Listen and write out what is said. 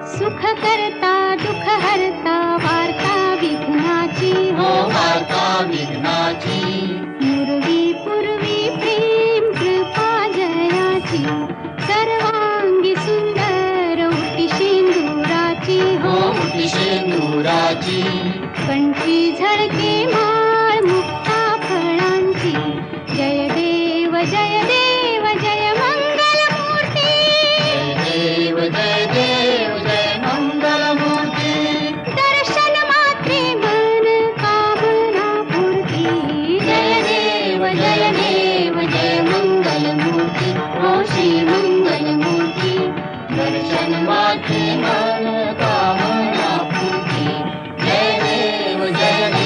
सुख करता दुःख हरता वार्ता विघ्नाची हो वार्ता विघ्नाची पूर्वी पूर्वी प्रेम कृपा जयाची सर्वांगी सुंदर उटी शेंदुराची हो उटी शेंदुराची कंठी झळके माळ मुक्ता फळांची जय देव जय देव जय मंगल मूर्ती जय देव जय मंगल मूर्ती दर्शन मात्रे मन कामना पूर्ती जय देव जय मंगल मूर्ती हो श्री मंगल मूर्ती दर्शन मात्रे मन कामना पूर्ती जय देव जय